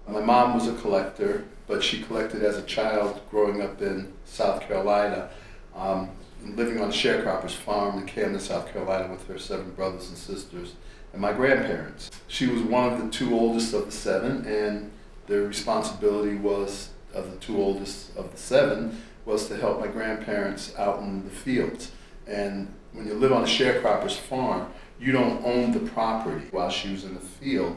My mom was a collector, but she collected as a child growing up in South Carolina, living on a sharecropper's farm in Camden, South Carolina with her 7 brothers and sisters and my grandparents. She was one of the 2 oldest of the 7, and the responsibility was of the 2 oldest of the 7 was to help my grandparents out in the fields. And when you live on a sharecropper's farm, you don't own the property. While she was in the field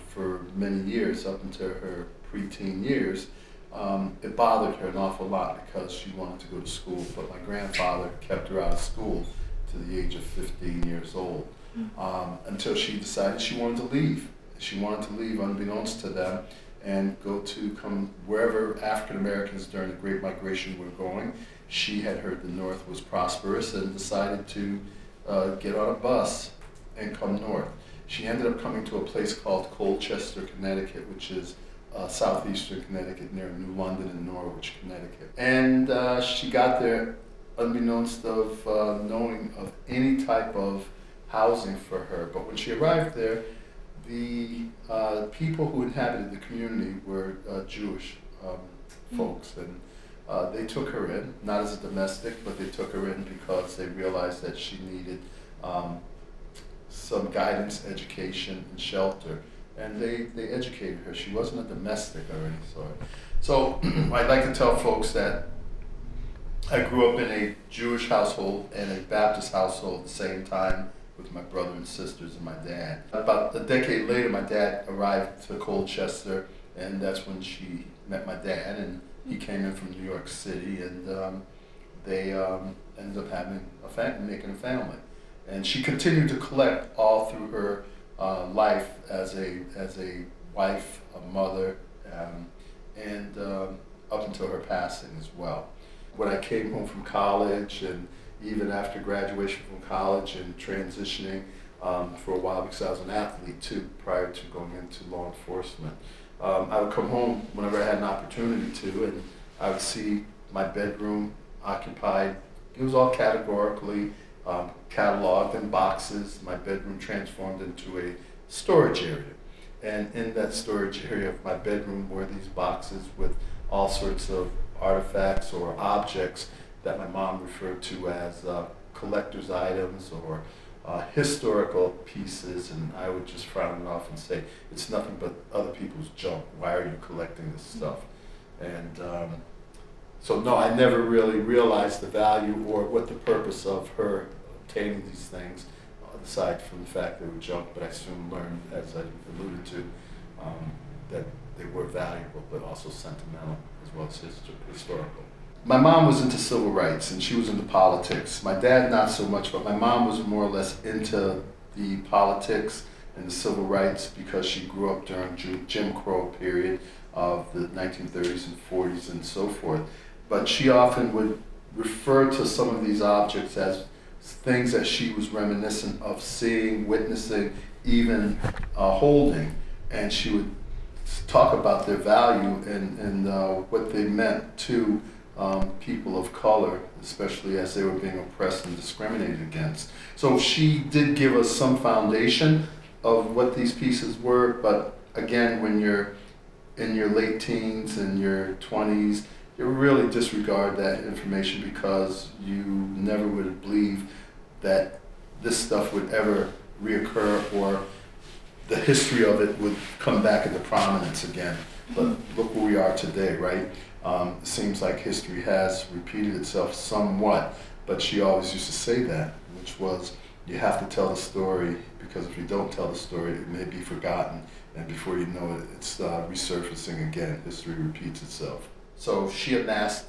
for many years, up until her preteen years, it bothered her an awful lot because she wanted to go to school, but my grandfather kept her out of school to the age of 15 years old, until she decided she wanted to leave. She wanted to leave unbeknownst to them and go to come wherever African Americans during the Great Migration were going. She had heard the North was prosperous and decided to get on a bus and come north. She ended up coming to a place called Colchester, Connecticut, which is southeastern Connecticut near New London and Norwich, Connecticut. And she got there unbeknownst of knowing of any type of housing for her. But when she arrived there, the people who inhabited the community were Jewish folks, and they took her in, not as a domestic, but they took her in because they realized that she needed some guidance, education, and shelter. And they educated her. She wasn't a domestic of any sort. So I'd like to tell folks that I grew up in a Jewish household and a Baptist household at the same time with my brother and sisters and my dad. About a decade later, my dad arrived to Colchester, and that's when she met my dad, and he came in from New York City, and they ended up having making a family. And she continued to collect all through her life as a wife, a mother, and up until her passing as well. When I came home from college, and even after graduation from college and transitioning for a while, because I was an athlete too prior to going into law enforcement, I would come home whenever I had an opportunity to, and I would see my bedroom occupied. It was all categorically cataloged in boxes. My bedroom transformed into a storage area. And in that storage area of my bedroom were these boxes with all sorts of artifacts or objects that my mom referred to as collector's items or historical pieces, and I would just frown it off and say, it's nothing but other people's junk. Why are you collecting this stuff? And so no, I never really realized the value or what the purpose of her obtaining these things, aside from the fact they were junk, but I soon learned, as I alluded to, that they were valuable, but also sentimental as well as historical. My mom was into civil rights and she was into politics. My dad not so much, but my mom was more or less into the politics and the civil rights because she grew up during Jim Crow period of the 1930s and 40s and so forth. But she often would refer to some of these objects as things that she was reminiscent of seeing, witnessing, even holding, and she would talk about their value and what they meant to people of color, especially as they were being oppressed and discriminated against. So she did give us some foundation of what these pieces were, but again, when you're in your late teens and your 20s, you really disregard that information because you never would have believed that this stuff would ever reoccur or the history of it would come back into prominence again. But look where we are today, right? It seems like history has repeated itself somewhat, but she always used to say that, which was, you have to tell the story, because if you don't tell the story, it may be forgotten, and before you know it, it's resurfacing again. History repeats itself. So she amassed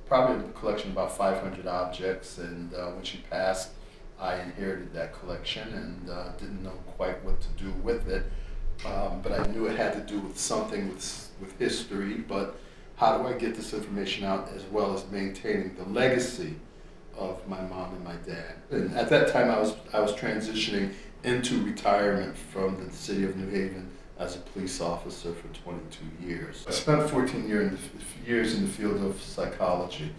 probably a collection of about 500 objects, and when she passed, I inherited that collection and didn't know quite what to do with it, but I knew it had to do with something with history, but how do I get this information out as well as maintaining the legacy of my mom and my dad? And at that time I was transitioning into retirement from the city of New Haven as a police officer for 22 years. I spent 14 years in the field of psychology,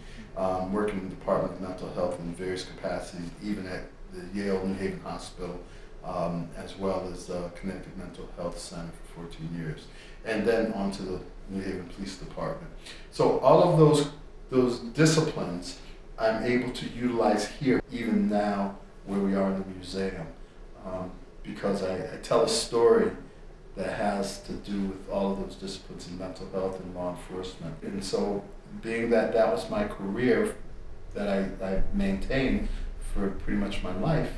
working in the Department of Mental Health in various capacities, even at the Yale New Haven Hospital, as well as the Connecticut Mental Health Center for 14 years, and then on to the New Haven Police Department. So all of those disciplines I'm able to utilize here, even now where we are in the museum, because I tell a story that has to do with all of those disciplines in mental health and law enforcement. And so being that that was my career that I maintained for pretty much my life,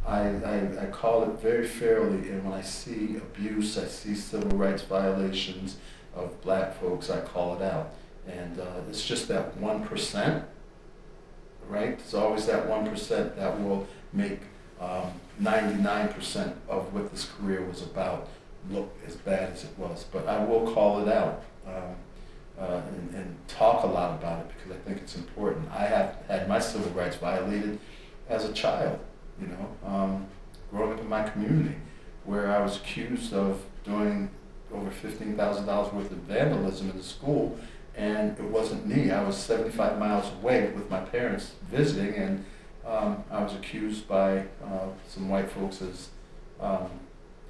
I call it very fairly, and when I see abuse, I see civil rights violations of black folks, I call it out. And it's just that 1%, right? It's always that 1% that will make 99% of what this career was about look as bad as it was. But I will call it out and talk a lot about it because I think it's important. I have had my civil rights violated as a child, you know, growing up in my community where I was accused of doing over $15,000 worth of vandalism in the school, and it wasn't me. I was 75 miles away with my parents visiting, and I was accused by some white folks as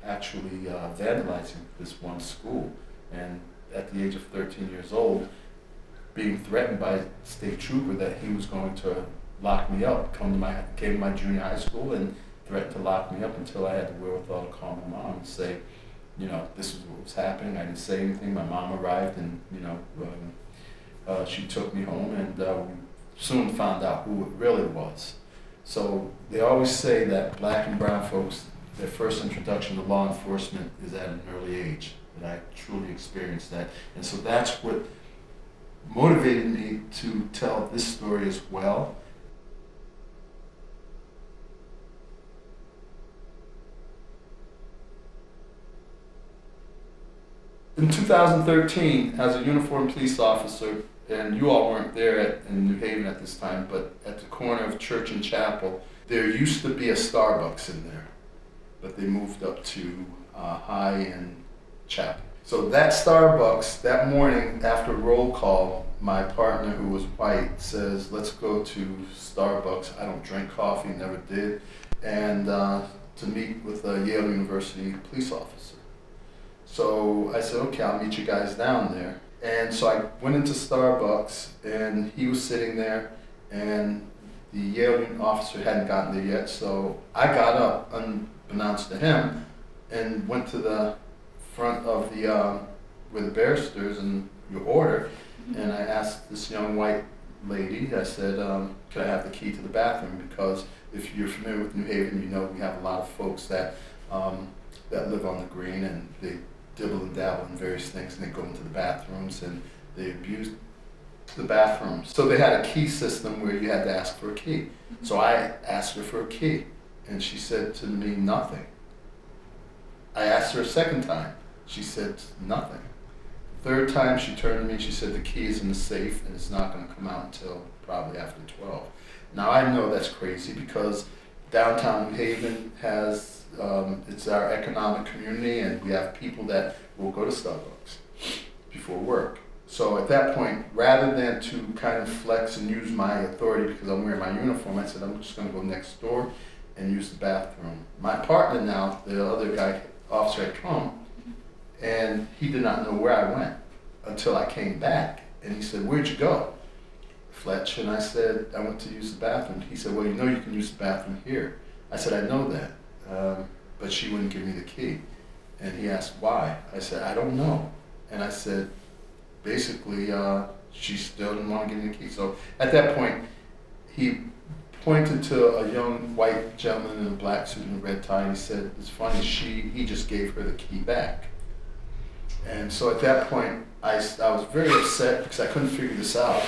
actually vandalizing this one school. And at the age of 13 years old, being threatened by a state trooper that he was going to lock me up, came to my junior high school and threatened to lock me up until I had the wherewithal to call my mom and say, you know, this is what was happening. I didn't say anything. My mom arrived and, you know, she took me home, and we soon found out who it really was. So they always say that black and brown folks, their first introduction to law enforcement is at an early age, and I truly experienced that. And so that's what motivated me to tell this story as well. In 2013, as a uniformed police officer, and you all weren't there in New Haven at this time, but at the corner of Church and Chapel, there used to be a Starbucks in there, but they moved up to High and Chapel. So that Starbucks, that morning after roll call, my partner who was white says, let's go to Starbucks. I don't drink coffee, never did, and to meet with a Yale University police officer. So I said, okay, I'll meet you guys down there. And so I went into Starbucks, and he was sitting there, and the Yale officer hadn't gotten there yet. So I got up, unbeknownst to him, and went to the front of the where the barristers and your order, and I asked this young white lady, I said, could I have the key to the bathroom? Because if you're familiar with New Haven, you know we have a lot of folks that that live on the green, and they dibble and dabble in various things, and they go into the bathrooms and they abuse the bathrooms. So they had a key system where you had to ask for a key. So I asked her for a key, and she said to me, nothing. I asked her a second time. She said nothing. Third time she turned to me and she said the key is in the safe and it's not going to come out until probably after 12. Now I know that's crazy because downtown New Haven has it's our economic community, and we have people that will go to Starbucks before work. So at that point, rather than to kind of flex and use my authority because I'm wearing my uniform, I said I'm just going to go next door and use the bathroom. My partner now, the other guy, officer, had come, and he did not know where I went until I came back. And he said, where'd you go? Fletcher. And I said, I went to use the bathroom. He said, well, you know you can use the bathroom here. I said, I know that. But she wouldn't give me the key. And he asked why. I said, I don't know. And I said, basically, she still didn't want to give me the key. So at that point, he pointed to a young white gentleman in a black suit and a red tie, and he said, it's funny, he just gave her the key back. And so at that point, I was very upset because I couldn't figure this out.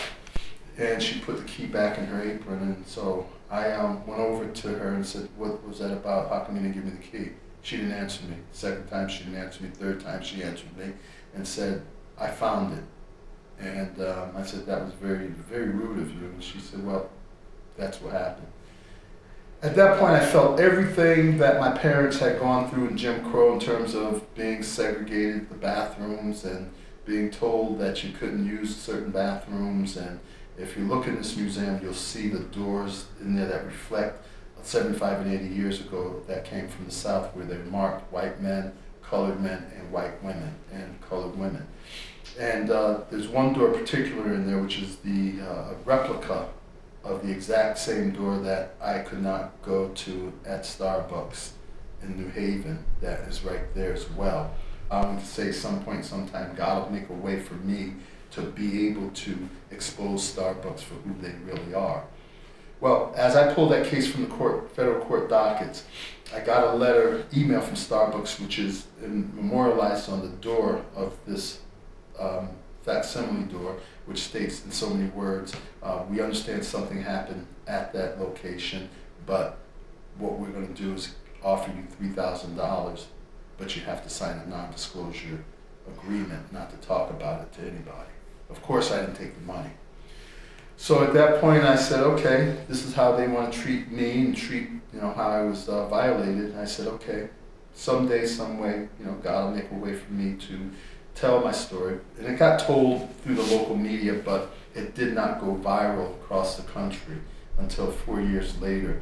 And she put the key back in her apron, and so I went over to her and said, what was that about? How come you didn't give me the key? She didn't answer me. Second time she didn't answer me. Third time she answered me and said, I found it. And I said, that was very, very rude of you. And she said, well, that's what happened. At that point, I felt everything that my parents had gone through in Jim Crow in terms of being segregated, the bathrooms, and being told that you couldn't use certain bathrooms. And if you look in this museum, you'll see the doors in there that reflect 75 and 80 years ago that came from the South, where they marked white men, colored men, and white women, and colored women. And there's one door particular in there, which is the replica of the exact same door that I could not go to at Starbucks in New Haven. That is right there as well. I would say sometime, God will make a way for me to be able to expose Starbucks for who they really are. Well, as I pulled that case from the federal court dockets, I got a email from Starbucks, which is memorialized on the door of this facsimile door, which states in so many words, we understand something happened at that location, but what we're going to do is offer you $3,000, but you have to sign a non-disclosure agreement not to talk about it to anybody. Of course, I didn't take the money. So at that point, I said, okay, this is how they want to treat me and treat, how I was violated. And I said, okay, someday, some way, God will make a way for me to tell my story. And it got told through the local media, but it did not go viral across the country until 4 years later.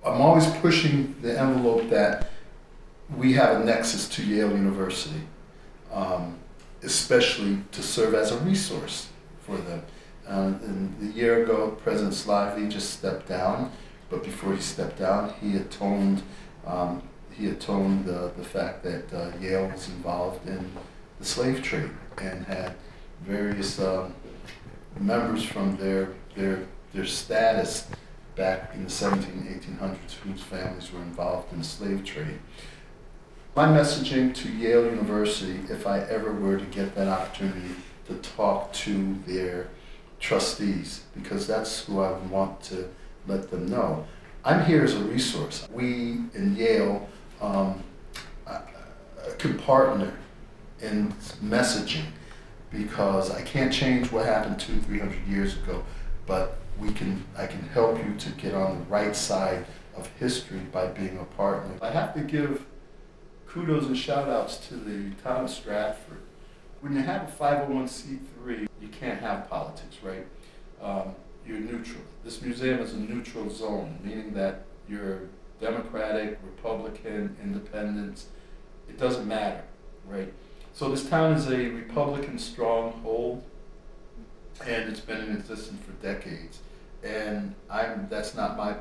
I'm always pushing the envelope that we have a nexus to Yale University, especially to serve as a resource for them. And a year ago, President Slavy just stepped down, but before he stepped down, he atoned the fact that Yale was involved in the slave trade and had various members from their status back in the 1800s whose families were involved in the slave trade. My messaging to Yale University, if I ever were to get that opportunity to talk to their trustees, because that's who I would want to let them know, I'm here as a resource. We in Yale could partner in messaging, because I can't change what happened 200-300 years ago, but I can help you to get on the right side of history by being a partner. I have to give kudos and shout outs to the town of Stratford. When you have a 501c3, you can't have politics, right? You're neutral. This museum is a neutral zone, meaning that you're Democratic, Republican, Independent, it doesn't matter, right? So this town is a Republican stronghold, and it's been in existence for decades. And that's not my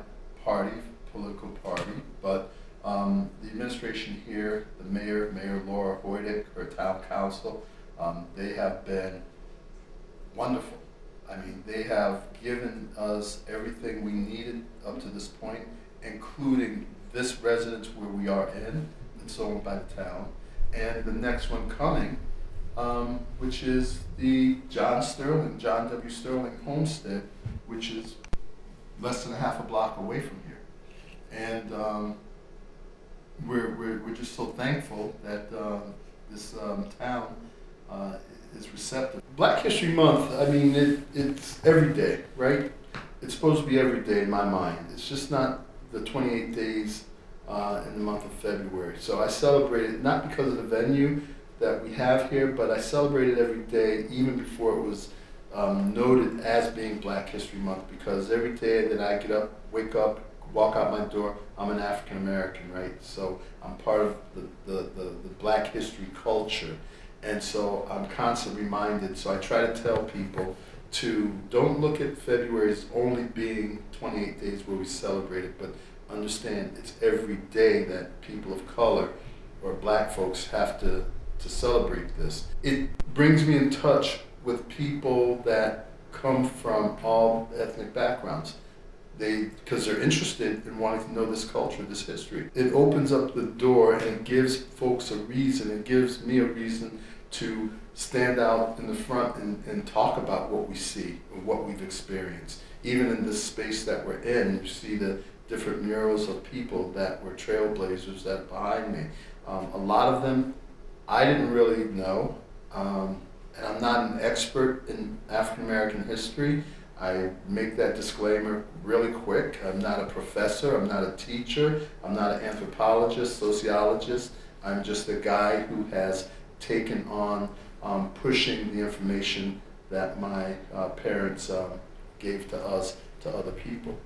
party, political party, but the administration here, the Mayor Laura Hoydick, her town council, they have been wonderful. I mean, they have given us everything we needed up to this point, including this residence where we are in, and so on by the town, and the next one coming, which is the John W. Sterling homestead, which is less than a half a block away from here. And we're just so thankful that this town is receptive. Black History Month, I mean, it's every day, right? It's supposed to be every day in my mind. It's just not the 28 days in the month of February. So I celebrate it not because of the venue that we have here, but I celebrate it every day, even before it was noted as being Black History Month, because every day that I get up, wake up, walk out my door, I'm an African American, right? So I'm part of the Black history culture. And so I'm constantly reminded, so I try to tell people to don't look at February as only being 28 days where we celebrate it, but understand it's every day that people of color or Black folks have to celebrate this. It brings me in touch with people that come from all ethnic backgrounds. Because they're interested in wanting to know this culture, this history. It opens up the door and it gives folks a reason, it gives me a reason to stand out in the front and talk about what we see and what we've experienced. Even in this space that we're in, you see the different murals of people that were trailblazers that are behind me. A lot of them I didn't really know, and I'm not an expert in African American history. I make that disclaimer really quick. I'm not a professor, I'm not a teacher, I'm not an anthropologist, sociologist. I'm just a guy who has taken on pushing the information that my parents gave to us, to other people.